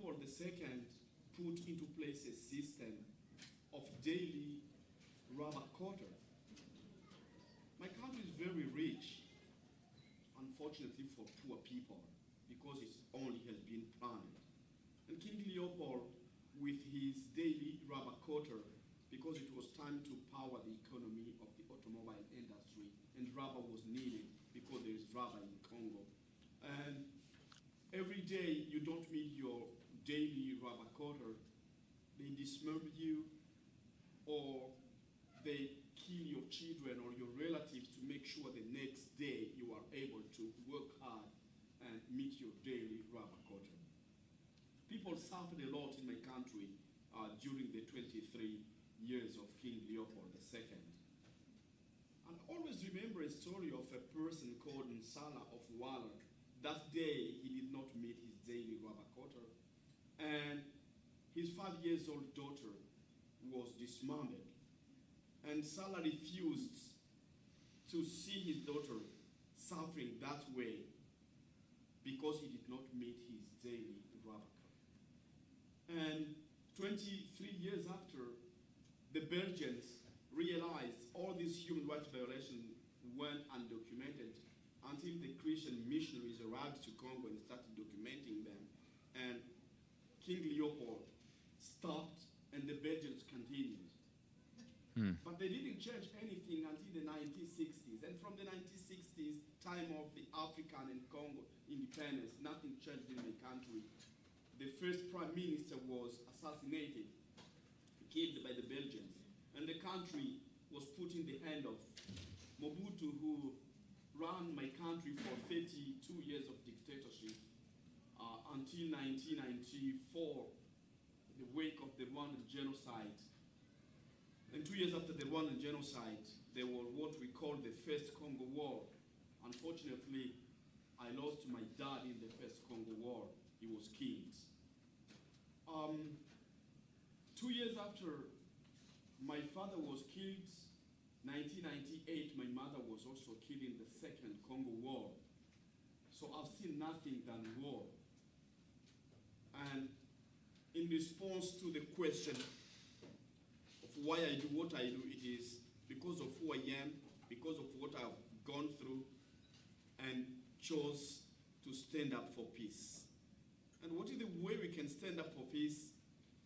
Leopold II put into place a system of daily rubber quarter. My country is very rich, unfortunately for poor people, because it only has been planned. And King Leopold, with his daily rubber quarter, because it was time to power the economy of the automobile industry, and rubber was needed because there is rubber in Congo. And every day you don't meet your daily rubber quarter, they dismember you, or they kill your children or your relatives to make sure the next day you are able to work hard and meet your daily rubber quarter. People suffered a lot in my country during the 23 years of King Leopold II. And I always remember a story of a person called Nsala of Wala. That day, he did not meet his daily rubber quarter, and his 5-year-old daughter was dismembered. And Nsala refused to see his daughter suffering that way because he did not meet his daily rubber quarter. And 23 years after, the Belgians realized all these human rights violations went undocumented until the Christian missionaries arrived to Congo and started documenting them. And King Leopold stopped, and the Belgians continued. But they didn't change anything until the 1960s. And from the 1960s, time of the African and Congo independence, nothing changed in my country. The first prime minister was assassinated, killed by the Belgians. And the country was put in the hand of Mobutu, who ran my country for 32 years of dictatorship until 1994, the wake of the Rwandan genocide. And 2 years after the Rwandan genocide, there was what we call the First Congo War. Unfortunately, I lost my dad in the First Congo War. He was killed. 2 years after my father was killed, 1998, my mother was also killed in the Second Congo War. So I've seen nothing than war. And in response to the question of why I do what I do, it is because of who I am, because of what I've gone through, and chose to stand up for peace. And what is the way we can stand up for peace?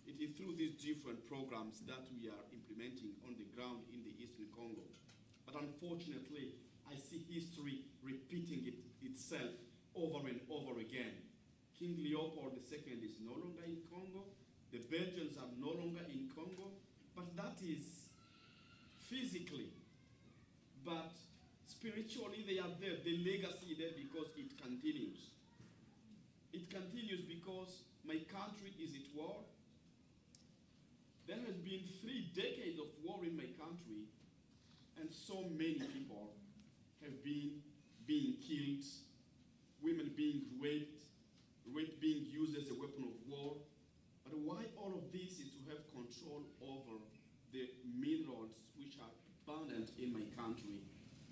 It is through these different programs that we are implementing on the ground in the Eastern Congo. But unfortunately, I see history repeating itself over and over again. King Leopold II is no longer in Congo. The Belgians are no longer in Congo. But that is physically. But spiritually, they are there. The legacy is there because it continues. It continues because my country is at war. There has been 3 decades of war in my country, and so many people have been being killed, women being raped, rape being used as a weapon of war. But why all of this is to have control over the minerals which are abundant in my country.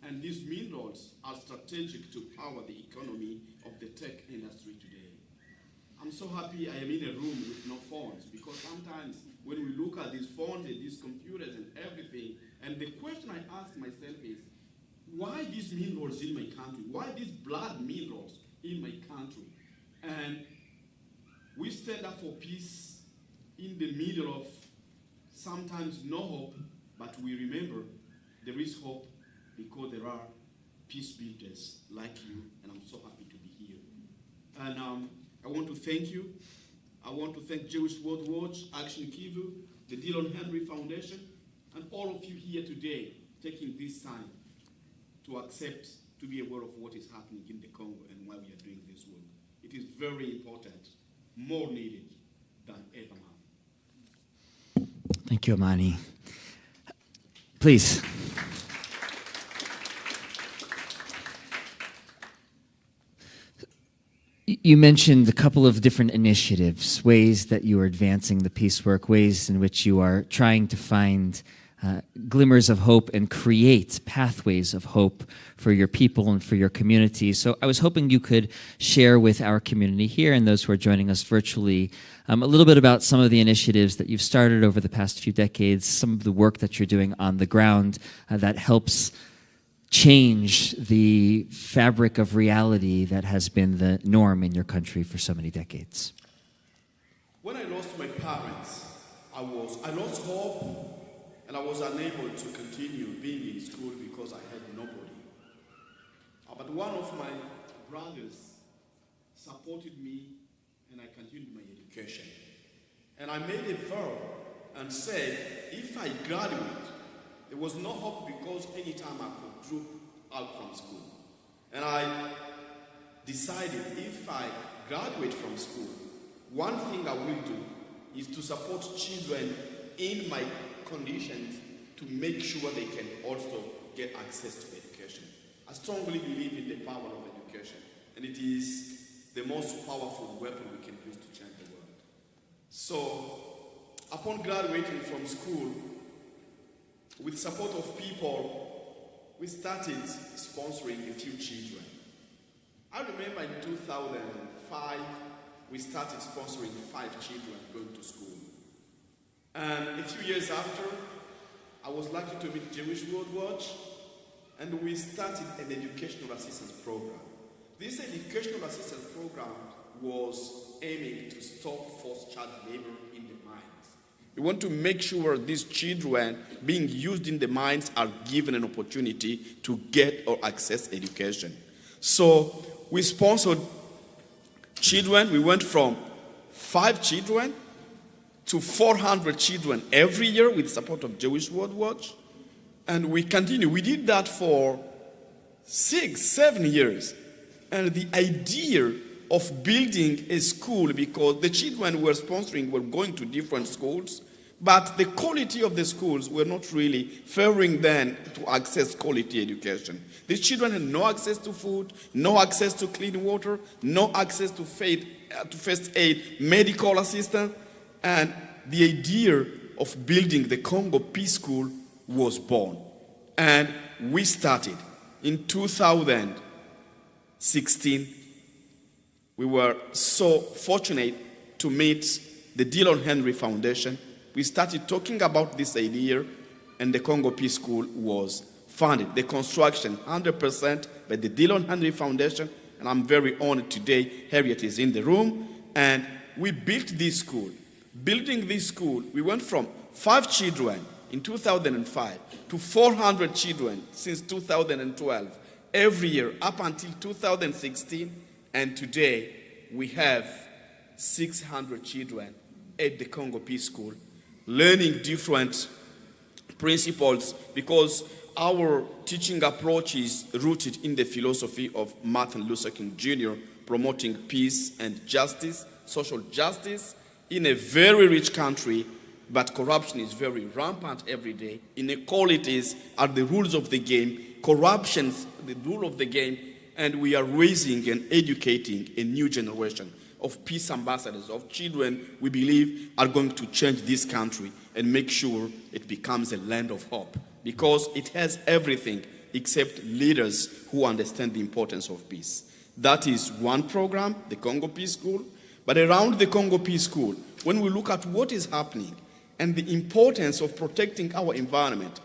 And these minerals are strategic to power the economy of the tech industry today. I'm so happy I am in a room with no phones, because sometimes when we look at these phones and these computers and everything, and the question I ask myself is, why these minerals in my country? Why these blood minerals in my country? And we stand up for peace in the middle of sometimes no hope, but we remember there is hope because there are peace builders like you, and I'm so happy to be here. And I want to thank you. I want to thank Jewish World Watch, Action Kivu, the Dillon Henry Foundation, and all of you here today taking this time to accept, to be aware of what is happening in the Congo and why we are doing this work. It is very important, more needed than ever now. Thank you, Amani. Please. You mentioned a couple of different initiatives, ways that you are advancing the peace work, ways in which you are trying to find glimmers of hope and create pathways of hope for your people and for your community. So I was hoping you could share with our community here and those who are joining us virtually a little bit about some of the initiatives that you've started over the past few decades, some of the work that you're doing on the ground that helps change the fabric of reality that has been the norm in your country for so many decades. When I lost my parents, I lost hope. And I was unable to continue being in school because I had nobody. But one of my brothers supported me and I continued my education. And I made a vow and said, if I graduate, there was no hope because anytime I could drop out from school. And I decided if I graduate from school, one thing I will do is to support children in my conditions to make sure they can also get access to education. I strongly believe in the power of education, and it is the most powerful weapon we can use to change the world. So, upon graduating from school, with support of people, we started sponsoring a few children. I remember in 2005, we started sponsoring 5 children going to school. And a few years after, I was lucky to meet Jewish World Watch, and we started an educational assistance program. This educational assistance program was aiming to stop forced child labor in the mines. We want to make sure these children being used in the mines are given an opportunity to get or access education. So we sponsored children. We went from 5 children to 400 children every year with support of Jewish World Watch. And we continue. We did that for 6-7 years. And the idea of building a school, because the children we were sponsoring were going to different schools, but the quality of the schools were not really favoring them to access quality education. These children had no access to food, no access to clean water, no access to first aid, medical assistance. And the idea of building the Congo Peace School was born. And we started in 2016. We were so fortunate to meet the Dillon Henry Foundation. We started talking about this idea, and the Congo Peace School was funded. The construction, 100% by the Dillon Henry Foundation, and I'm very honored today. Harriet is in the room, and we built this school. Building this school, we went from 5 children in 2005 to 400 children since 2012, every year up until 2016, and today we have 600 children at the Congo Peace School, learning different principles because our teaching approach is rooted in the philosophy of Martin Luther King Jr., promoting peace and justice, social justice, in a very rich country, but corruption is very rampant every day. Inequalities are the rules of the game, corruption's the rule of the game, and we are raising and educating a new generation of peace ambassadors, of children we believe are going to change this country and make sure it becomes a land of hope, because it has everything except leaders who understand the importance of peace. That is one program, the Congo Peace School. But around the Congo Peace School, when we look at what is happening and the importance of protecting our environment,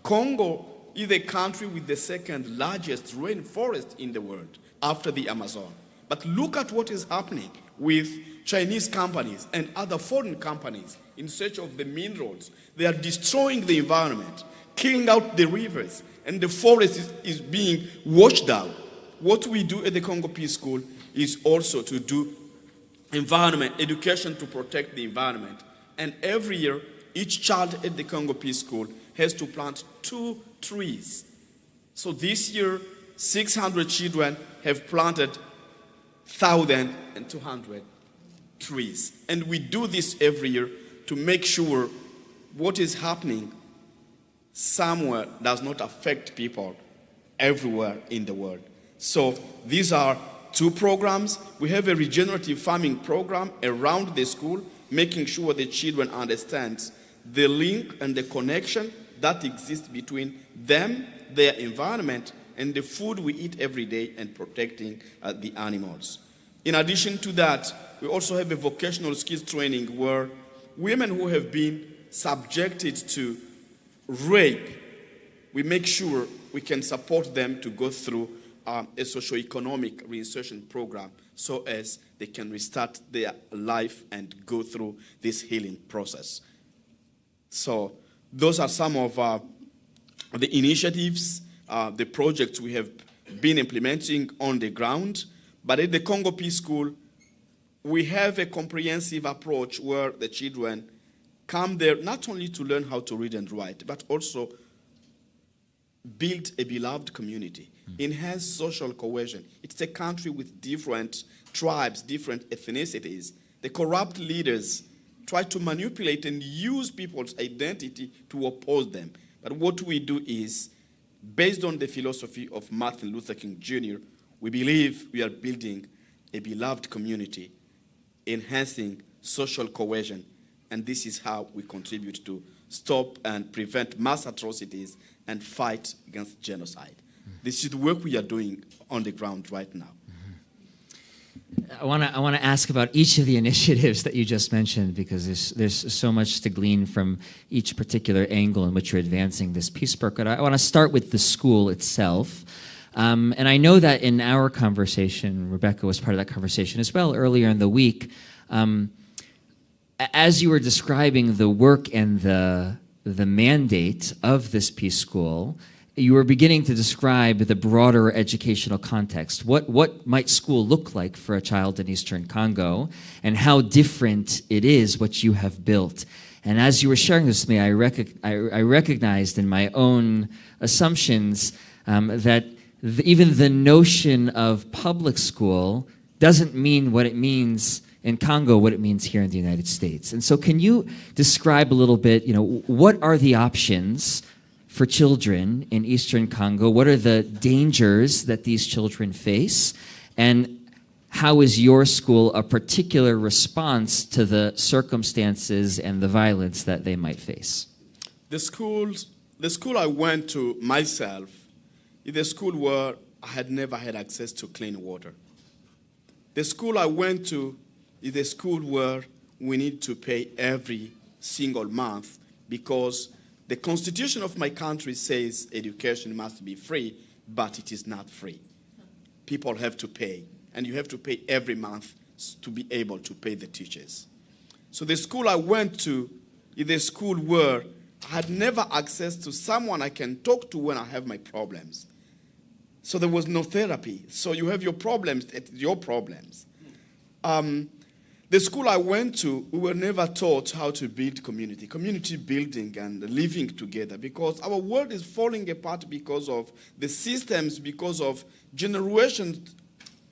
Congo is a country with the second largest rainforest in the world after the Amazon. But look at what is happening with Chinese companies and other foreign companies in search of the minerals. They are destroying the environment, killing out the rivers, and the forest is being washed out. What we do at the Congo Peace School is also to do environment education to protect the environment. And every year, each child at the Congo Peace School has to plant 2 trees. So this year, 600 children have planted 1,200 trees. And we do this every year to make sure what is happening somewhere does not affect people everywhere in the world. So these are 2 programs. We have a regenerative farming program around the school, making sure the children understand the link and the connection that exists between them, their environment, and the food we eat every day, and protecting the animals. In addition to that, we also have a vocational skills training where women who have been subjected to rape, we make sure we can support them to go through a socio-economic reinsertion program so as they can restart their life and go through this healing process. So those are some of the initiatives, the projects we have been implementing on the ground. But at the Congo Peace School, we have a comprehensive approach where the children come there not only to learn how to read and write, but also build a beloved community, enhance social cohesion. It's a country with different tribes, different ethnicities. The corrupt leaders try to manipulate and use people's identity to oppose them. But what we do is, based on the philosophy of Martin Luther King Jr., we believe we are building a beloved community, enhancing social cohesion, and this is how we contribute to stop and prevent mass atrocities and fight against genocide. This is the work we are doing on the ground right now. I want to ask about each of the initiatives that you just mentioned, because there's so much to glean from each particular angle in which you're advancing this peace work. But I want to start with the school itself. And I know that in our conversation, Rebecca was part of that conversation as well earlier in the week. As you were describing the work and the mandate of this peace school, you were beginning to describe the broader educational context. What might school look like for a child in Eastern Congo, and how different it is what you have built? And as you were sharing this with me, I recognized in my own assumptions that even the notion of public school doesn't mean what it means in Congo, what it means here in the United States. And so can you describe a little bit, what are the options for children in Eastern Congo? What are the dangers that these children face? And how is your school a particular response to the circumstances and the violence that they might face? The school I went to myself is a school where I had never had access to clean water. The school I went to is a school where we need to pay every single month because the constitution of my country says education must be free, but it is not free. People have to pay, and you have to pay every month to be able to pay the teachers. So the school I went to is a school where I had never access to someone I can talk to when I have my problems. So there was no therapy. So you have your problems, it's your problems. The school I went to, we were never taught how to build community building and living together, because our world is falling apart because of the systems, because of generations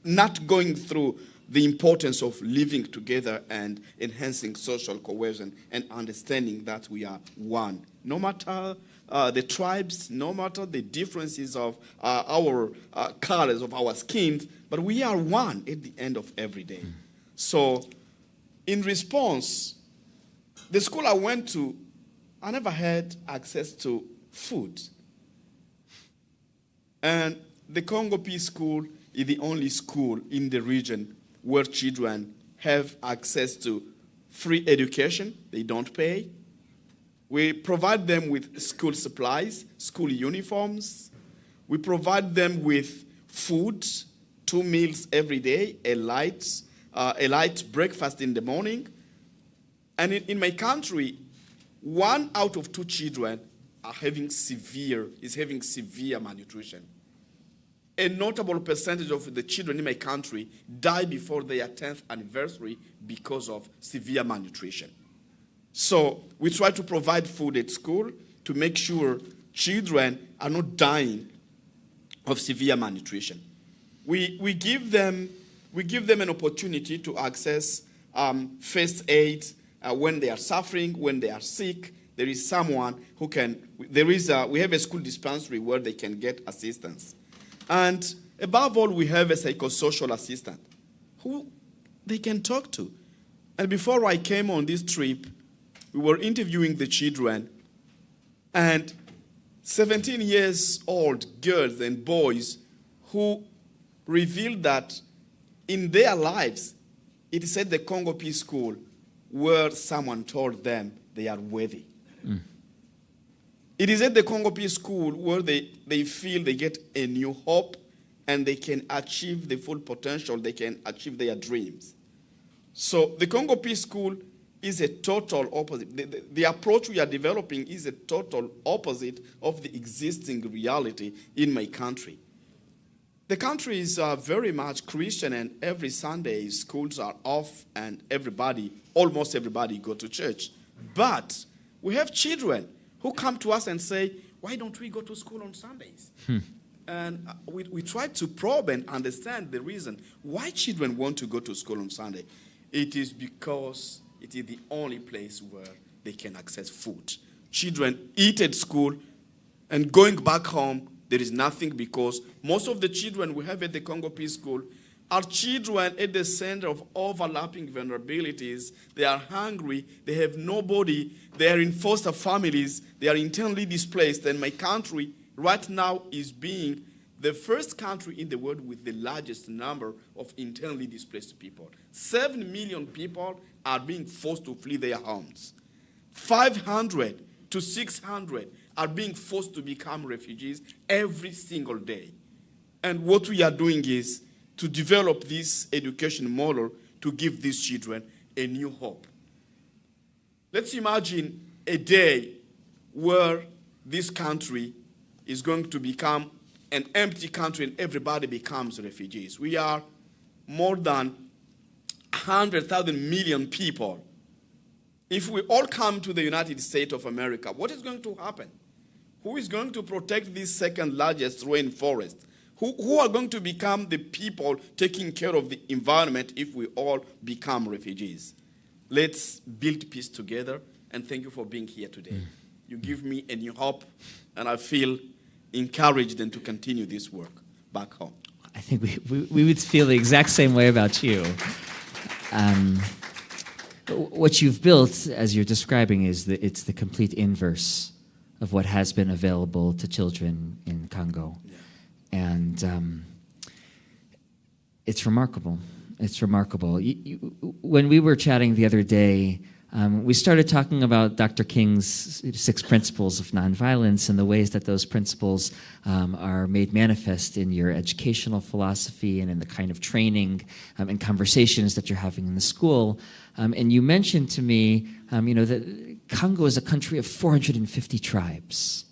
not going through the importance of living together and enhancing social cohesion and understanding that we are one. No matter the tribes, no matter the differences of our colors of our skins, but we are one at the end of every day. So, in response, the school I went to, I never had access to food. And the Congo Peace School is the only school in the region where children have access to free education. They don't pay. We provide them with school supplies, school uniforms. We provide them with food, 2 meals every day, a light breakfast in the morning. And in my country, 1 out of 2 children is having severe malnutrition. A notable percentage of the children in my country die before their 10th anniversary because of severe malnutrition. So we try to provide food at school to make sure children are not dying of severe malnutrition. We give them an opportunity to access first aid when they are suffering, when they are sick. There is someone who can, we have a school dispensary where they can get assistance. And above all, we have a psychosocial assistant who they can talk to. And before I came on this trip, we were interviewing the children, and 17 years old girls and boys who revealed that in their lives, it said the Congo Peace School where someone told them they are worthy. It is at the Congo Peace School where they feel they get a new hope and they can achieve the full potential, they can achieve their dreams. So the Congo Peace School is a total opposite. The approach we are developing is a total opposite of the existing reality in my country. The country is very much Christian, and every Sunday schools are off and almost everybody go to church. But we have children who come to us and say, why don't we go to school on Sundays? And we try to probe and understand the reason why children want to go to school on Sunday. It is because it is the only place where they can access food. Children eat at school, and going back home, there is nothing, because most of the children we have at the Congo Peace School are children at the center of overlapping vulnerabilities. They are hungry, they have nobody, they are in foster families, they are internally displaced, and my country right now is being the first country in the world with the largest number of internally displaced people. 7 million people are being forced to flee their homes. 500 to 600 are being forced to become refugees every single day. And what we are doing is to develop this education model to give these children a new hope. Let's imagine a day where this country is going to become an empty country and everybody becomes refugees. We are more than 100,000 million people. If we all come to the United States of America, what is going to happen? Who is going to protect this second largest rainforest? Who are going to become the people taking care of the environment if we all become refugees? Let's build peace together, and thank you for being here today. You give me a new hope, and I feel encouraged and to continue this work back home. I think we would feel the exact same way about you. What you've built, as you're describing, is it's the complete inverse of what has been available to children in Congo. Yeah. And it's remarkable. It's remarkable. When we were chatting the other day, we started talking about Dr. King's 6 principles of nonviolence and the ways that those principles are made manifest in your educational philosophy and in the kind of training and conversations that you're having in the school. And you mentioned to me, that Congo is a country of 450 tribes.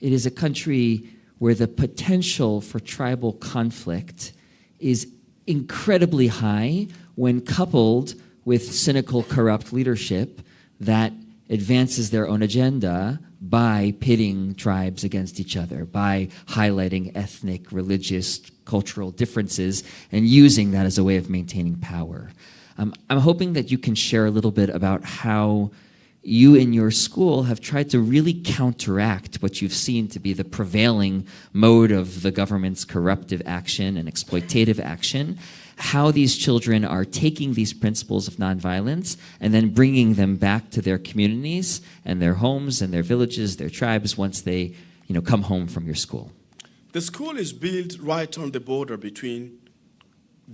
It is a country where the potential for tribal conflict is incredibly high when coupled with cynical, corrupt leadership that advances their own agenda by pitting tribes against each other, by highlighting ethnic, religious, cultural differences, and using that as a way of maintaining power. I'm hoping that you can share a little bit about how you in your school have tried to really counteract what you've seen to be the prevailing mode of the government's corruptive action and exploitative action, how these children are taking these principles of nonviolence and then bringing them back to their communities and their homes and their villages, their tribes, once they come home from your school. The school is built right on the border between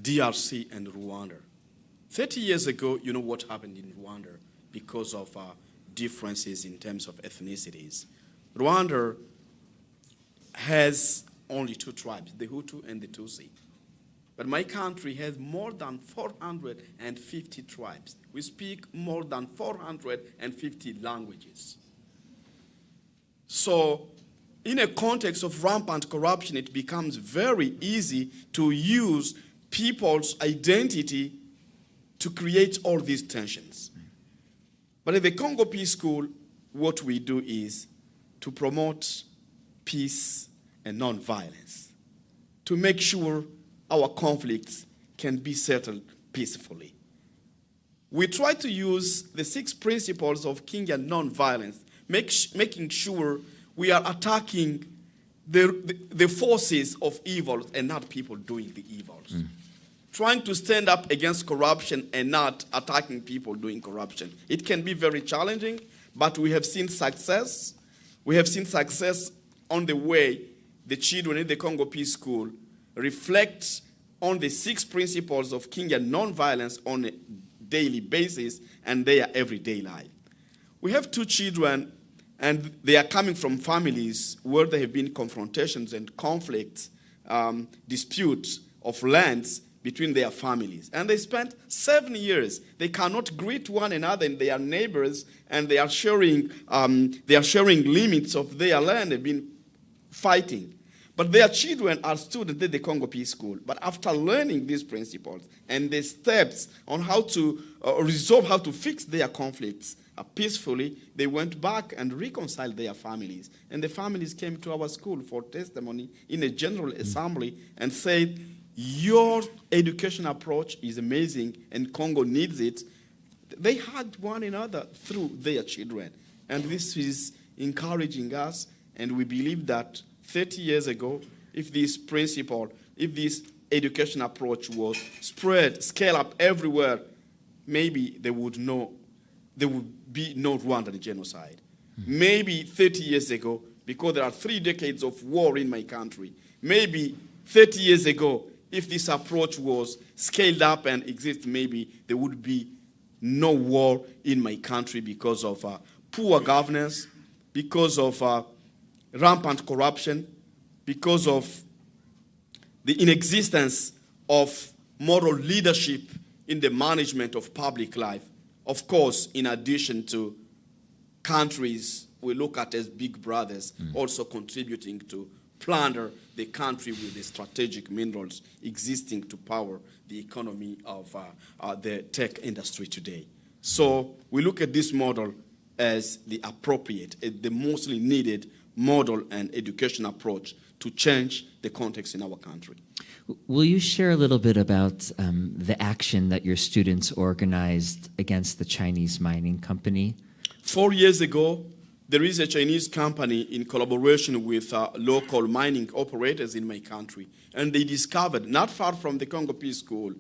DRC and Rwanda. 30 years ago, you know what happened in Rwanda because of differences in terms of ethnicities. Rwanda has only 2 tribes, the Hutu and the Tutsi. But my country has more than 450 tribes. We speak more than 450 languages. So in a context of rampant corruption, it becomes very easy to use people's identity to create all these tensions. But at the Congo Peace School, what we do is to promote peace and nonviolence, to make sure our conflicts can be settled peacefully. We try to use the 6 principles of Kenyan nonviolence, making sure we are attacking the forces of evil and not people doing the evils. Trying to stand up against corruption and not attacking people doing corruption. It can be very challenging, but we have seen success We have seen success on the way the children in the Congo Peace School reflect on the 6 principles of Kenyan nonviolence on a daily basis and their everyday life. We have 2 children, and they are coming from families where there have been confrontations and conflicts, disputes of lands between their families. And they spent 7 years. They cannot greet one another and their neighbors, and they are sharing limits of their land. They've been fighting. But their children are students at the Congo Peace School. But after learning these principles and the steps on how to resolve, how to fix their conflicts peacefully, they went back and reconciled their families. And the families came to our school for testimony in a general assembly and said, your education approach is amazing and Congo needs it. They hugged one another through their children. And this is encouraging us, and we believe that 30 years ago, if this principle, if this education approach was spread, scale up everywhere, maybe there would be no Rwandan genocide. Maybe 30 years ago, because there are 3 decades of war in my country, maybe 30 years ago, if this approach was scaled up and exists, maybe there would be no war in my country because of poor governance, because of rampant corruption, because of the inexistence of moral leadership in the management of public life. Of course, in addition to countries we look at as big brothers also contributing to plunder the country with the strategic minerals existing to power the economy of the tech industry today. So we look at this model as the appropriate, the mostly needed model and education approach to change the context in our country. Will you share a little bit about the action that your students organized against the Chinese mining company? 4 years ago, there is a Chinese company in collaboration with local mining operators in my country, and they discovered, not far from the Congo Peace School,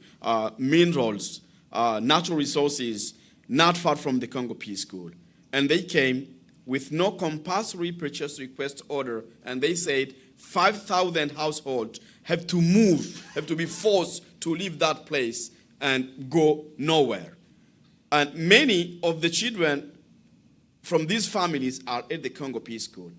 minerals, natural resources, not far from the Congo Peace School. And they came with no compulsory purchase request order, and they said 5,000 households have to move, have to be forced to leave that place and go nowhere. And many of the children from these families are at the Congo Peace School.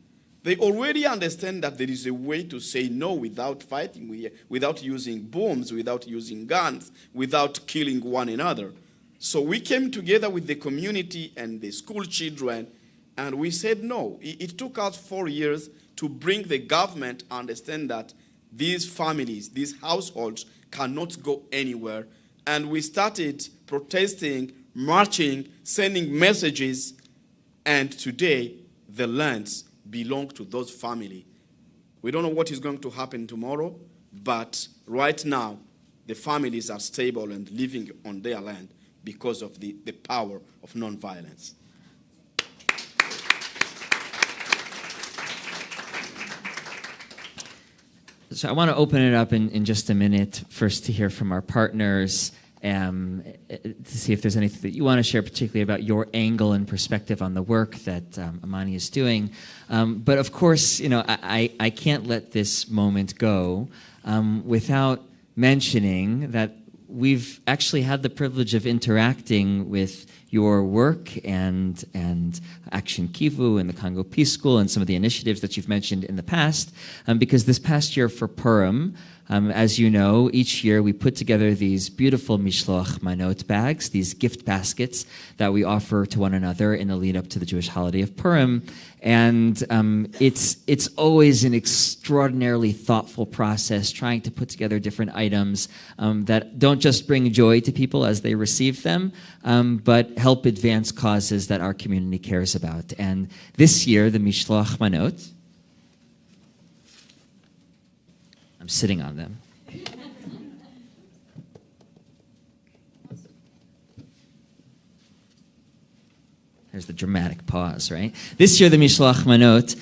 They already understand that there is a way to say no without fighting, without using bombs, without using guns, without killing one another. So we came together with the community and the school children, and we said no. It took us 4 years to bring the government to understand that these families, these households cannot go anywhere. And we started protesting, marching, sending messages, and today the lands belong to those families. We don't know what is going to happen tomorrow, but right now the families are stable and living on their land because of the power of nonviolence. So I want to open it up in just a minute, first to hear from our partners, to see if there's anything that you want to share, particularly about your angle and perspective on the work that Amani is doing. But of course, you know, I can't let this moment go without mentioning that we've actually had the privilege of interacting with your work and Action Kivu and the Congo Peace School and some of the initiatives that you've mentioned in the past, because this past year for Purim, as you know, each year we put together these beautiful mishloach manot bags, these gift baskets that we offer to one another in the lead up to the Jewish holiday of Purim. And it's always an extraordinarily thoughtful process trying to put together different items that don't just bring joy to people as they receive them, but help advance causes that our community cares about. And this year, the mishloach manot, I'm sitting on them. There's the dramatic pause, right? This year, the mishloach manot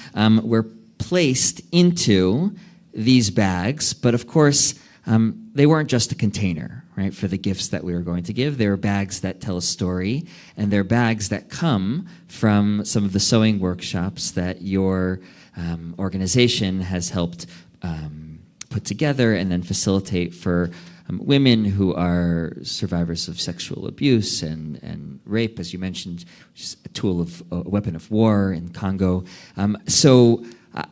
were placed into these bags, but of course, they weren't just a container, right, for the gifts that we are going to give. There are bags that tell a story, and there are bags that come from some of the sewing workshops that your organization has helped put together and then facilitate for women who are survivors of sexual abuse and rape, as you mentioned, which is a weapon of war in Congo. So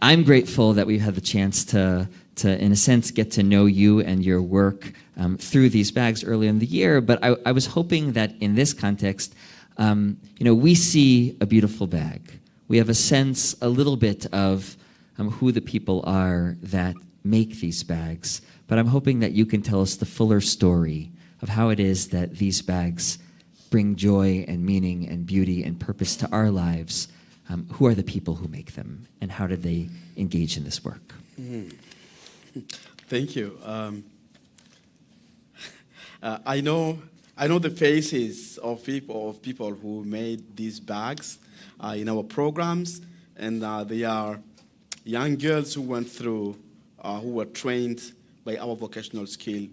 I'm grateful that we've had the chance to, in a sense, get to know you and your work through these bags early in the year. But I was hoping that in this context, we see a beautiful bag. We have a sense, a little bit of who the people are that make these bags. But I'm hoping that you can tell us the fuller story of how it is that these bags bring joy and meaning and beauty and purpose to our lives. Who are the people who make them, and how do they engage in this work? Thank you. I know the faces of people who made these bags in our programs, and they are young girls who went through, who were trained by our vocational skill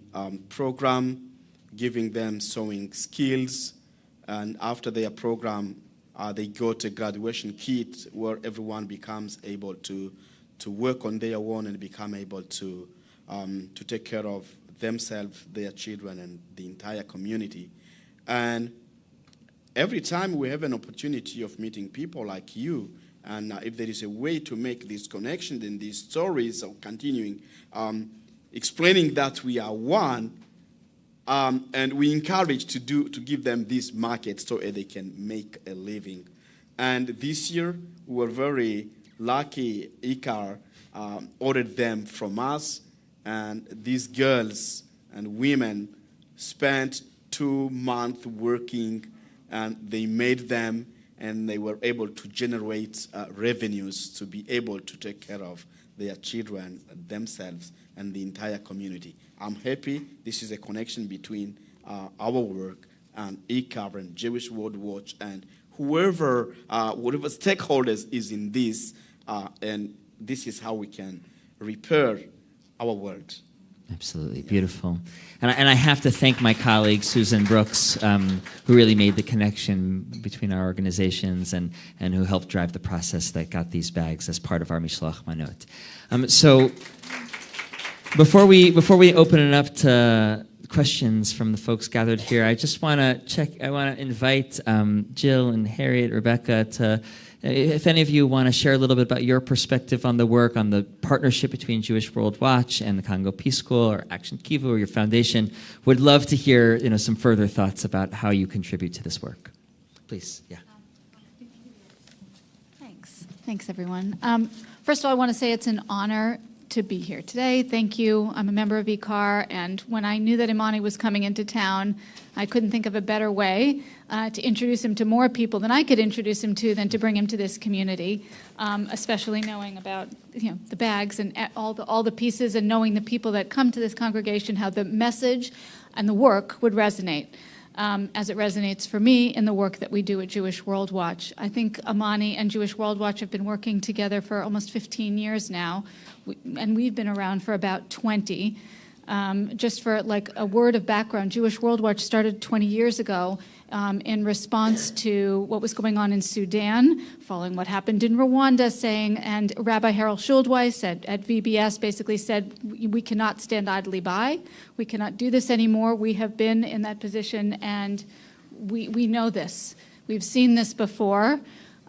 program, giving them sewing skills, and after their program, they go to graduation kit where everyone becomes able to work on their own and become able to take care of themselves, their children, and the entire community. And every time we have an opportunity of meeting people like you, and if there is a way to make these connections and these stories of continuing, explaining that we are one, and we encourage to give them this market so they can make a living. And this year, we were very lucky. IKAR ordered them from us, and these girls and women spent 2 months working, and they made them, and they were able to generate revenues to be able to take care of their children, themselves, and the entire community. I'm happy this is a connection between our work and IKAR and Jewish World Watch and whatever stakeholders is in this, and this is how we can repair our world. Absolutely, beautiful. And I have to thank my colleague, Susan Brooks, who really made the connection between our organizations and who helped drive the process that got these bags as part of our Mishloach Manot. So before we open it up to questions from the folks gathered here, I just want to invite Jill and Harriet, Rebecca, to, if any of you want to share a little bit about your perspective on the work, on the partnership between Jewish World Watch and the Congo Peace School or Action Kivu or your foundation, would love to hear some further thoughts about how you contribute to this work. Please, yeah. Thanks, everyone. First of all, I want to say it's an honor to be here today. Thank you. I'm a member of IKAR, and when I knew that Amani was coming into town, I couldn't think of a better way to introduce him to more people than I could introduce him to than to bring him to this community, especially knowing about the bags and all the pieces, and knowing the people that come to this congregation, how the message and the work would resonate. As it resonates for me in the work that we do at Jewish World Watch. I think Amani and Jewish World Watch have been working together for almost 15 years now, and we've been around for about 20. Just for like a word of background, Jewish World Watch started 20 years ago in response to what was going on in Sudan, following what happened in Rwanda, and Rabbi Harold Schuldweiss at VBS basically said, we cannot stand idly by. We cannot do this anymore. We have been in that position, and we know this. We've seen this before.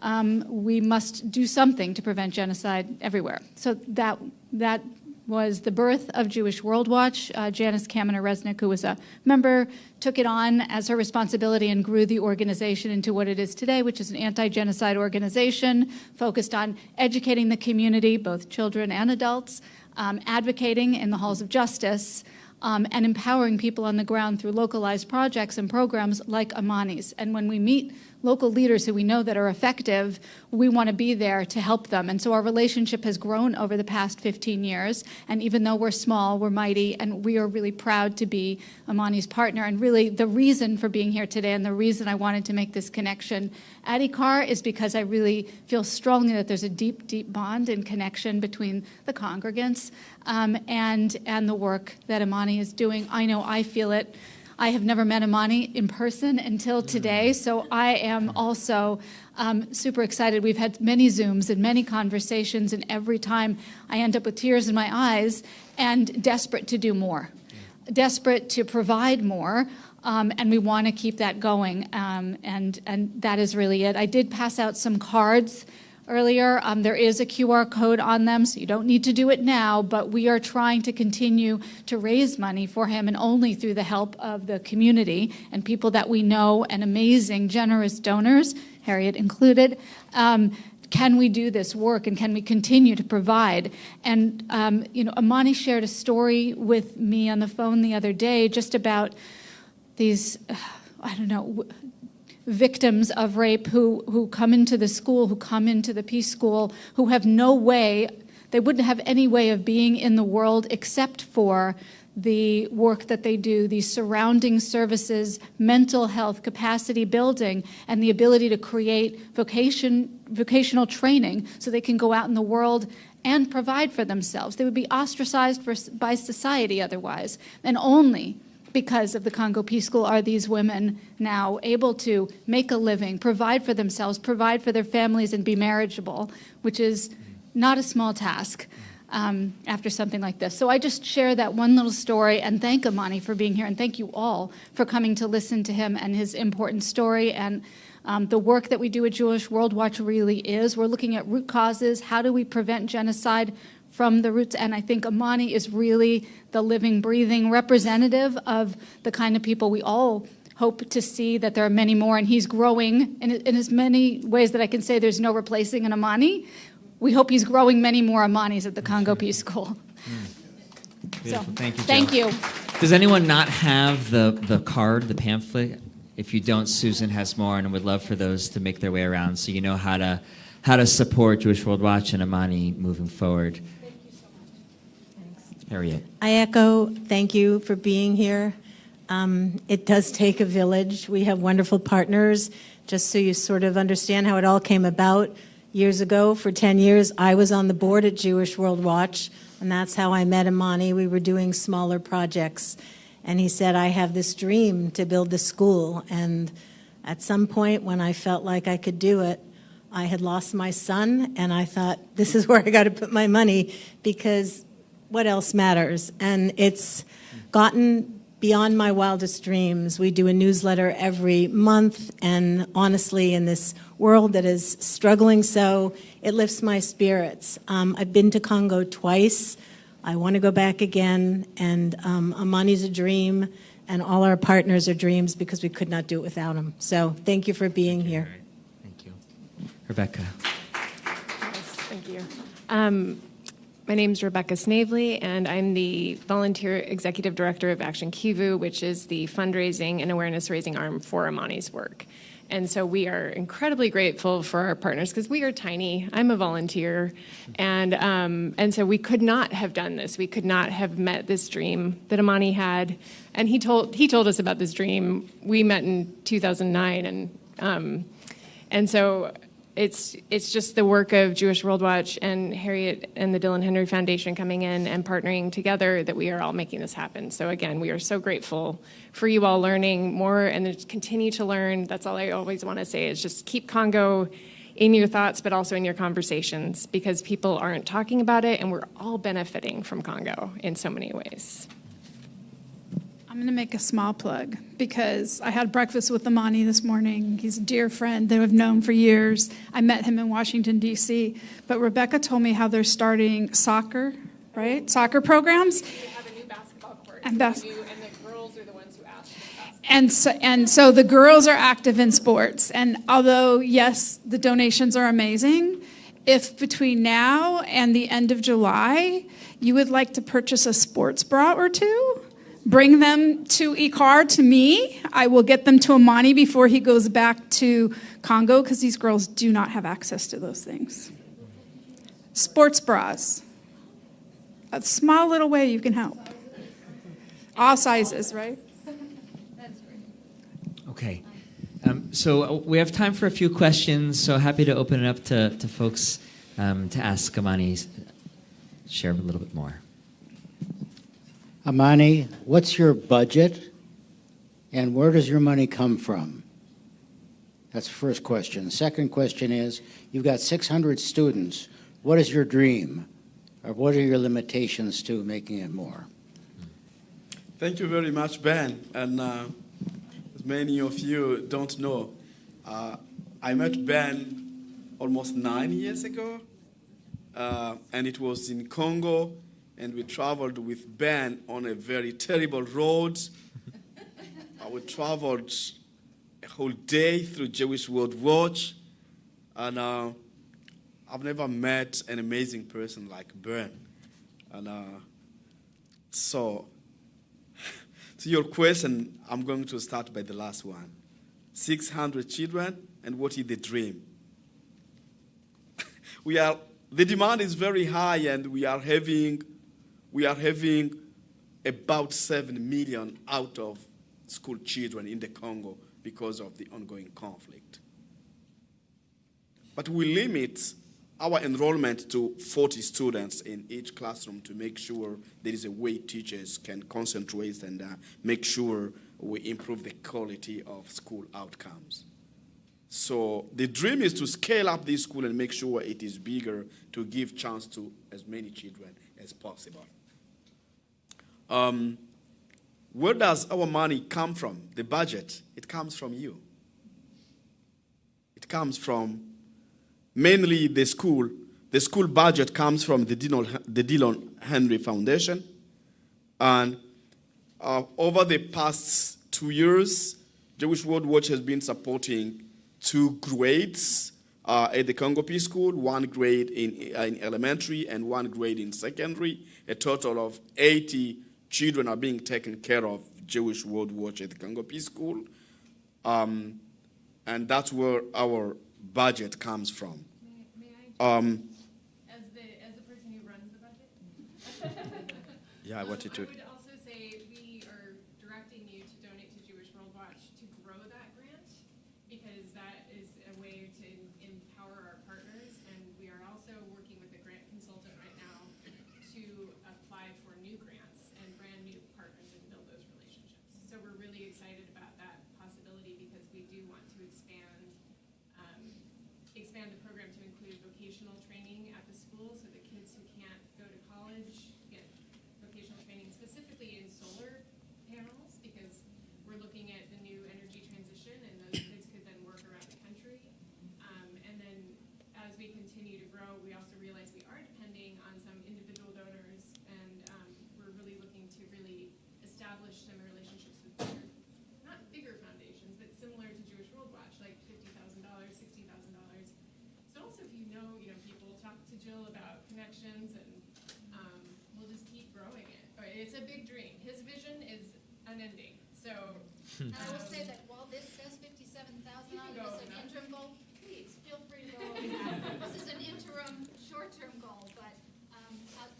We must do something to prevent genocide everywhere. So that was the birth of Jewish World Watch. Janice Kaminer-Resnick, who was a member, took it on as her responsibility and grew the organization into what it is today, which is an anti-genocide organization focused on educating the community, both children and adults, advocating in the halls of justice, and empowering people on the ground through localized projects and programs like Amani's. And when we meet local leaders who we know that are effective, we want to be there to help them. And so our relationship has grown over the past 15 years. And even though we're small, we're mighty, and we are really proud to be Amani's partner. And really the reason for being here today and the reason I wanted to make this connection at IKAR is because I really feel strongly that there's a deep, deep bond and connection between the congregants and the work that Amani is doing. I know I feel it I have never met Amani in person until today, so I am also super excited. We've had many Zooms and many conversations, and every time I end up with tears in my eyes and desperate to do more, desperate to provide more, and we want to keep that going, and that is really it. I did pass out some cards earlier. There is a QR code on them, so you don't need to do it now, but we are trying to continue to raise money for him, and only through the help of the community and people that we know and amazing, generous donors, Harriet included, can we do this work and can we continue to provide? And, Amani shared a story with me on the phone the other day just about these, victims of rape who come into the school, who come into the Peace School, who have no way, they wouldn't have any way of being in the world except for the work that they do, these surrounding services, mental health, capacity building, and the ability to create vocational training so they can go out in the world and provide for themselves. They would be ostracized by society otherwise, and only because of the Congo Peace School are these women now able to make a living, provide for themselves, provide for their families, and be marriageable, which is not a small task after something like this. So I just share that one little story and thank Amani for being here, and thank you all for coming to listen to him and his important story. And the work that we do at Jewish World Watch really is, we're looking at root causes. How do we prevent genocide from the roots? And I think Amani is really the living, breathing representative of the kind of people we all hope to see, that there are many more, and he's growing in as many ways that I can say there's no replacing an Amani. We hope he's growing many more Amanis at the Congo Peace School. Beautiful. So, Thank you, Jill. thank you. Does anyone not have the card, the pamphlet? If you don't, Susan has more, and I would love for those to make their way around so you know how to support Jewish World Watch and Amani moving forward. Thank you so much. Thanks. Harriet. I echo thank you for being here. It does take a village. We have wonderful partners. Just so you sort of understand how it all came about, years ago, for 10 years, I was on the board at Jewish World Watch, and that's how I met Amani. We were doing smaller projects, and he said, I have this dream to build the school. And at some point when I felt like I could do it, I had lost my son, and I thought, this is where I got to put my money, because what else matters? And it's gotten beyond my wildest dreams. We do a newsletter every month, and honestly, in this world that is struggling so, it lifts my spirits. I've been to Congo twice. I want to go back again, and Amani's a dream, and all our partners are dreams, because we could not do it without him. So thank you for being here. Thank you. Rebecca. Yes, thank you. My name is Rebecca Snavely, and I'm the volunteer executive director of Action Kivu, which is the fundraising and awareness-raising arm for Amani's work. And so we are incredibly grateful for our partners, because we are tiny. I'm a volunteer, and so we could not have done this. We could not have met this dream that Amani had, and he told us about this dream. We met in 2009, and so. It's just the work of Jewish World Watch and Harriet and the Dylan Henry Foundation coming in and partnering together that we are all making this happen. So again, we are so grateful for you all learning more and then continue to learn. That's all I always want to say, is just keep Congo in your thoughts, but also in your conversations, because people aren't talking about it, and we're all benefiting from Congo in so many ways. I'm going to make a small plug, because I had breakfast with Amani this morning. He's a dear friend that I've known for years. I met him in Washington, D.C. But Rebecca told me how they're starting soccer, right? Soccer programs. They have a new basketball court, And and the girls are the ones who asked for basketball. And so the girls are active in sports. And although, yes, the donations are amazing, if between now and the end of July you would like to purchase a sports bra or two, bring them to IKAR, to me. I will get them to Amani before he goes back to Congo, because these girls do not have access to those things. Sports bras. A small little way you can help. All sizes, right? Okay. So we have time for a few questions, so happy to open it up to folks to ask Amani, share a little bit more. Amani, what's your budget And where does your money come from? That's the first question. The second question is, you've got 600 students. What is your dream? Or what are your limitations to making it more? Thank you very much, Ben. And as many of you don't know, I met Ben almost 9 years ago, and it was in Congo, and we traveled with Ben on a very terrible road. We traveled a whole day through Jewish World Watch, and I've never met an amazing person like Ben. And so, to your question, I'm going to start by the last one. 600 children, and what is the dream? The demand is very high, and we are having about 7 million out of school children in the Congo because of the ongoing conflict. But we limit our enrollment to 40 students in each classroom to make sure there is a way teachers can concentrate and make sure we improve the quality of school outcomes. So the dream is to scale up this school and make sure it is bigger to give chance to as many children as possible. Where does our money come from? The budget, it comes from you. It comes from mainly the school. The school budget comes from the Dillon Henry Foundation. And over the past 2 years, Jewish World Watch has been supporting 2 grades at the Congo Peace School, 1 grade in elementary and 1 grade in secondary. A total of 80 children are being taken care of Jewish World Watch at the Congo Peace School. And that's where our budget comes from. As the person who runs the budget? Yeah, I wanted to. I would also say we are directing you to donate to Jewish World Watch to grow that grant, because that is a way to empower our partners. And we are also working with a grant consultant right now to apply for new grants and brand new partners and build those relationships. So we're really excited about that possibility, because we do want to expand the program to include vocational training at the school, so the kids who can't go to college get vocational training specifically in solar panels, because we're looking at the new energy transition, and those kids could then work around the country. And then as we continue to grow, we also realize we are depending on some individual donors, and we're really looking to really establish some relationships with not bigger foundations, but similar to Jewish World Watch, like $50,000, $60,000. So also, if you know people, talk to Jill about connections, and we'll just keep growing it. But it's a big dream. His vision is unending. So I will say that while this says 57,000 on it as an interim goal, please feel free to go over that. This is an interim, short-term goal, but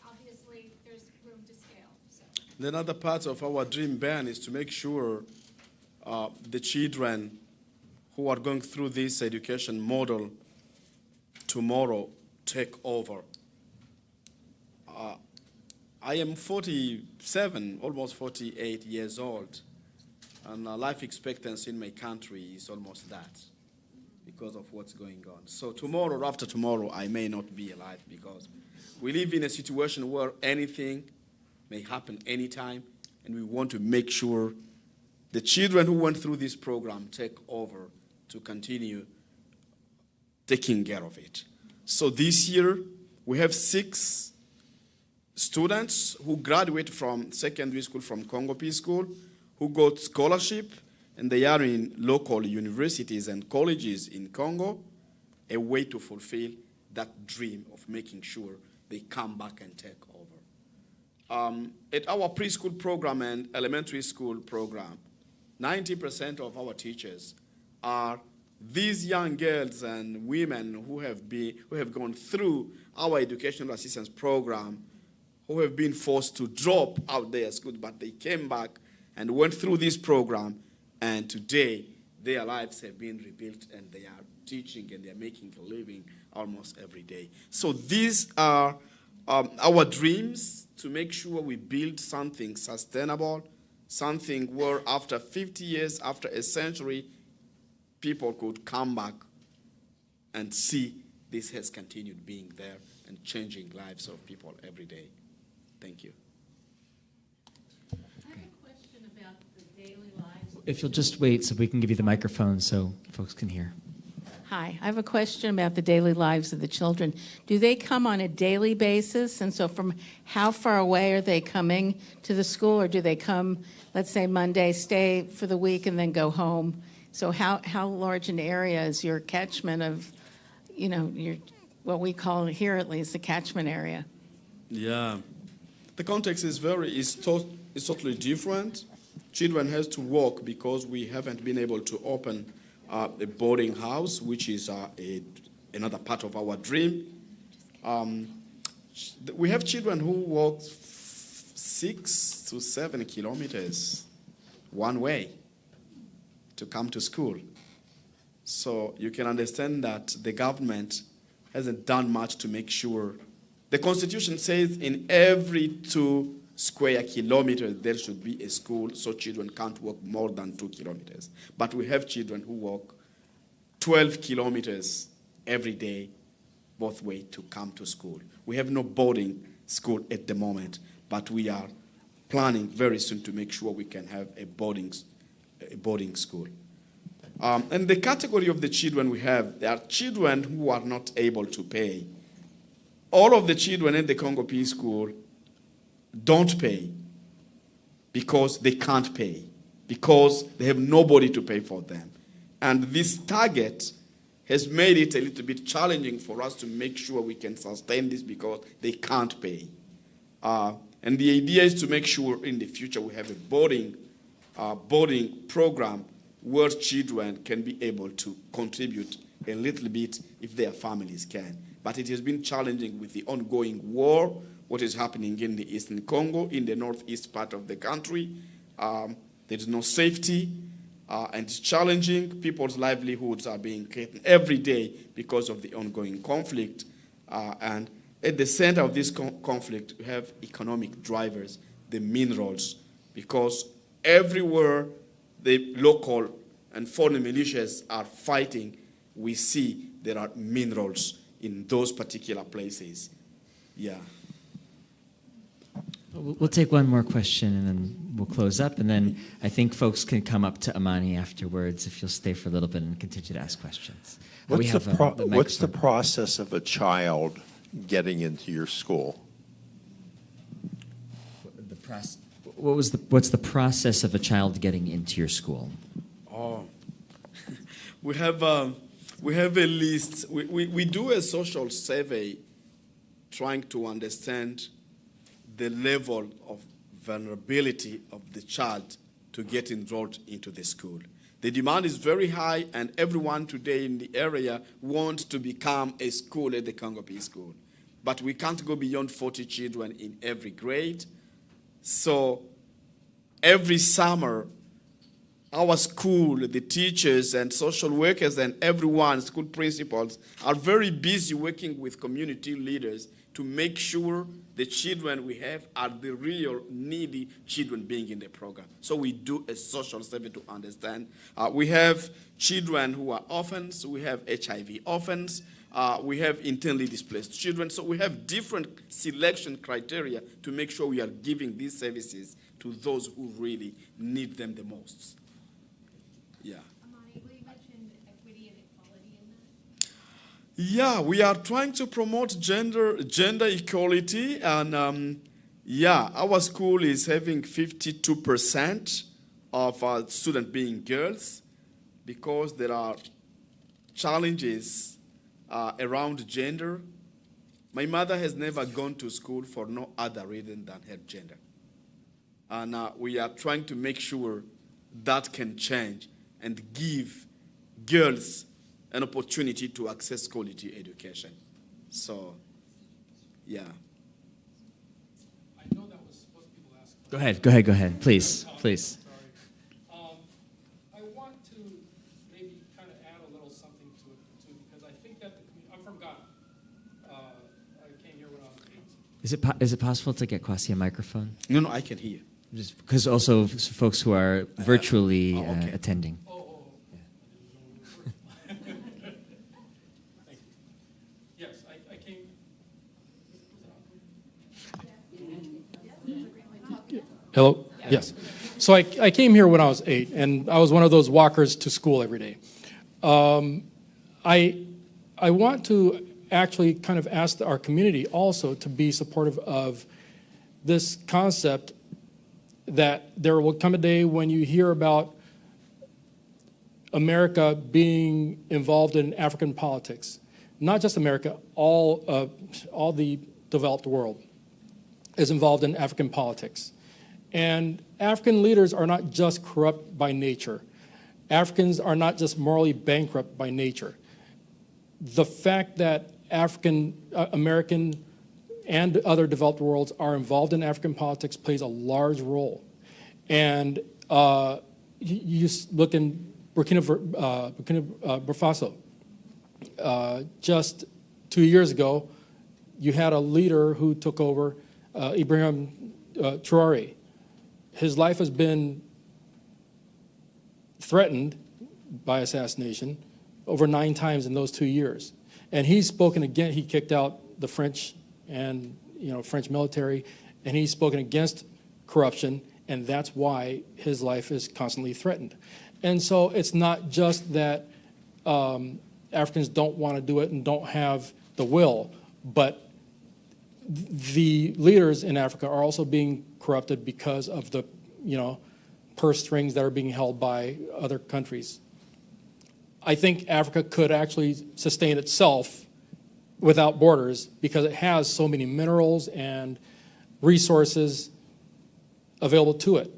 obviously there's room to scale. So. Another part of our dream, Ben, is to make sure the children who are going through this education model tomorrow take over. I am 47, almost 48 years old, and life expectancy in my country is almost that because of what's going on. So tomorrow or after tomorrow, I may not be alive, because we live in a situation where anything may happen anytime, and we want to make sure the children who went through this program take over to continue taking care of it. So this year, we have 6 students who graduate from secondary school from Congo Peace School, who got scholarship, and they are in local universities and colleges in Congo, a way to fulfill that dream of making sure they come back and take over. At our preschool program and elementary school program, 90% of our teachers are these young girls and women who have gone through our educational assistance program, who have been forced to drop out their school, but they came back and went through this program, and today their lives have been rebuilt, and they are teaching and they are making a living almost every day. So these are our dreams, to make sure we build something sustainable, something where after 50 years, after a century, people could come back and see this has continued being there and changing lives of people every day. Thank you. I have a question about the daily lives. If you'll just wait so we can give you the microphone so folks can hear. Hi, I have a question about the daily lives of the children. Do they come on a daily basis? And so from how far away are they coming to the school? Or do they come, let's say Monday, stay for the week and then go home? So how large an area is your catchment of, your what we call here at least the catchment area? Yeah. The context is totally different. Children has to walk because we haven't been able to open a boarding house, which is another part of our dream. We have children who walk 6 to 7 kilometers one way to come to school. So you can understand that the government hasn't done much to make sure. The Constitution says in every 2 square kilometers there should be a school, so children can't walk more than 2 kilometers. But we have children who walk 12 kilometers every day, both ways, to come to school. We have no boarding school at the moment, but we are planning very soon to make sure we can have a boarding school. And the category of the children we have, there are children who are not able to pay. All of the children in the Congo Peace School don't pay because they can't pay, because they have nobody to pay for them. And this target has made it a little bit challenging for us to make sure we can sustain this because they can't pay. And the idea is to make sure in the future we have a boarding program where children can be able to contribute a little bit if their families can. But it has been challenging with the ongoing war, what is happening in the Eastern Congo, in the northeast part of the country. There is no safety, and it's challenging. People's livelihoods are being threatened every day because of the ongoing conflict. And at the center of this conflict, we have economic drivers, the minerals, because everywhere the local and foreign militias are fighting, we see there are minerals in those particular places. Yeah. We'll take one more question and then we'll close up. And then I think folks can come up to Amani afterwards if you'll stay for a little bit and continue to ask questions. What's the process of a child getting into your school? What's the process of a child getting into your school? Oh, we have a list. We do a social survey trying to understand the level of vulnerability of the child to get enrolled into the school. The demand is very high, and everyone today in the area wants to become a school at the Congo Peace School. But we can't go beyond 40 children in every grade. So every summer, our school, the teachers and social workers and everyone, school principals, are very busy working with community leaders to make sure the children we have are the real needy children being in the program. So we do a social survey to understand. We have children who are orphans. We have HIV orphans. We have internally displaced children. So we have different selection criteria to make sure we are giving these services to those who really need them the most. Yeah. Amani, will you mention equity and equality in that? Yeah, we are trying to promote gender equality, and our school is having 52% of our students being girls because there are challenges around gender. My mother has never gone to school for no other reason than her gender. And we are trying to make sure that can change and give girls an opportunity to access quality education. So, yeah. I know that was supposed to be the last Go ahead. Please. Sorry. I want to maybe kind of add a little something to it, too, because I think that I'm from Ghana. I came here when I was 8. Is it possible to get Kwasi a microphone? No, I can hear. just because also folks who are virtually okay. attending. Yes, I came. Hello? Yes. So I came here when I was 8, and I was one of those walkers to school every day. I want to actually kind of ask our community also to be supportive of this concept that there will come a day when you hear about America being involved in African politics. Not just America, all the developed world is involved in African politics. And African leaders are not just corrupt by nature. Africans are not just morally bankrupt by nature. The fact that African American and other developed worlds are involved in African politics plays a large role. And you look in Burkina Faso. Just 2 years ago, you had a leader who took over, Ibrahim Traore. His life has been threatened by assassination over 9 times in those 2 years. And he's spoken again, he kicked out the French and French military, and he's spoken against corruption, and that's why his life is constantly threatened. And so it's not just that Africans don't want to do it and don't have the will, but the leaders in Africa are also being corrupted because of the, purse strings that are being held by other countries. I think Africa could actually sustain itself without borders because it has so many minerals and resources available to it.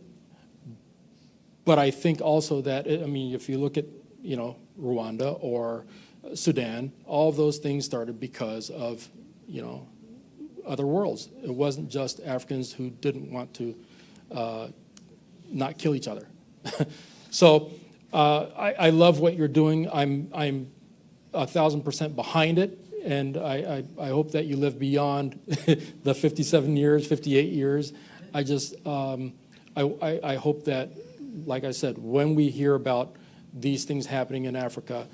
But I think also that, if you look at, Rwanda or Sudan, all of those things started because of, other worlds. It wasn't just Africans who didn't want to not kill each other. So I love what you're doing. I'm 1,000% behind it, and I hope that you live beyond the 57 years, 58 years. I hope that, like I said, when we hear about these things happening in Africa,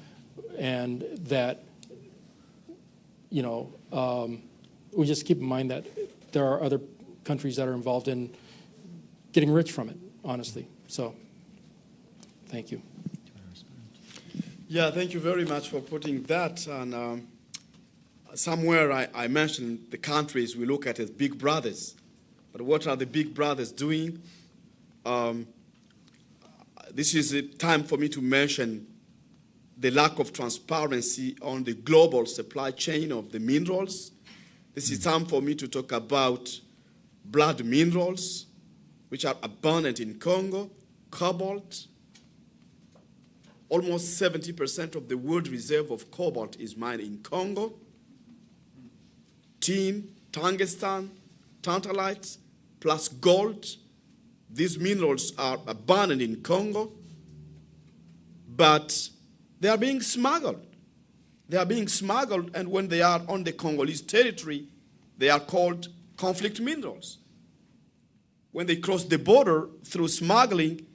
and that, we just keep in mind that there are other countries that are involved in getting rich from it, honestly. So, thank you. Yeah, thank you very much for putting that. And somewhere I mentioned the countries we look at as big brothers. But what are the big brothers doing? This is a time for me to mention the lack of transparency on the global supply chain of the minerals. This is time for me to talk about blood minerals, which are abundant in Congo, cobalt. Almost 70% of the world reserve of cobalt is mined in Congo. Tin, tungsten, tantalite, plus gold. These minerals are abundant in Congo, but they are being smuggled. They are being smuggled, and when they are on the Congolese territory, they are called conflict minerals. When they cross the border through smuggling,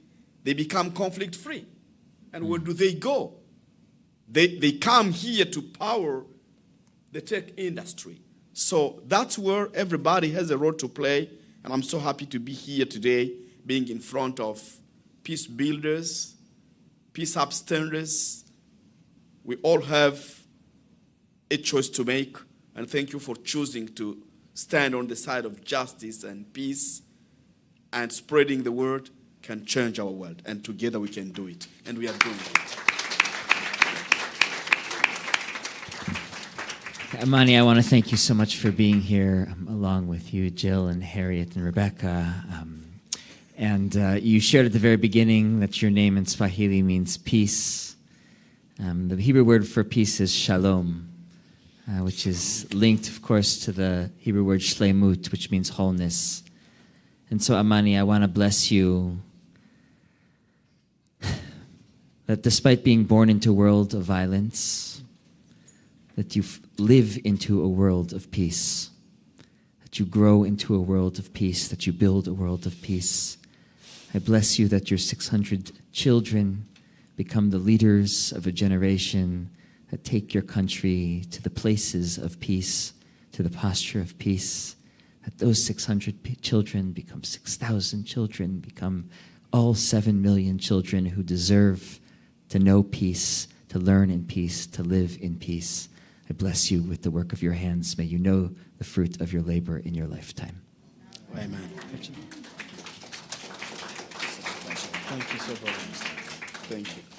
they become conflict-free. And where do they go? They come here to power the tech industry. So that's where everybody has a role to play, and I'm so happy to be here today, being in front of peace builders, peace upstanders. We all have a choice to make, and thank you for choosing to stand on the side of justice and peace, and spreading the word can change our world, and together we can do it, and we are doing it. Amani, I want to thank you so much for being here, along with you, Jill and Harriet and Rebecca. And you shared at the very beginning that your name in Swahili means peace. The Hebrew word for peace is shalom, which is linked, of course, to the Hebrew word shlemut, which means wholeness. And so, Amani, I want to bless you that despite being born into a world of violence, that you live into a world of peace. That that you grow into a world of peace, that you build a world of peace. I bless you that your 600 children become the leaders of a generation that take your country to the places of peace, to the posture of peace, that those 600 children become 6,000 children, become all 7 million children who deserve to know peace, to learn in peace, to live in peace. I bless you with the work of your hands. May you know the fruit of your labor in your lifetime. Amen. Thank you so very much. Thank you.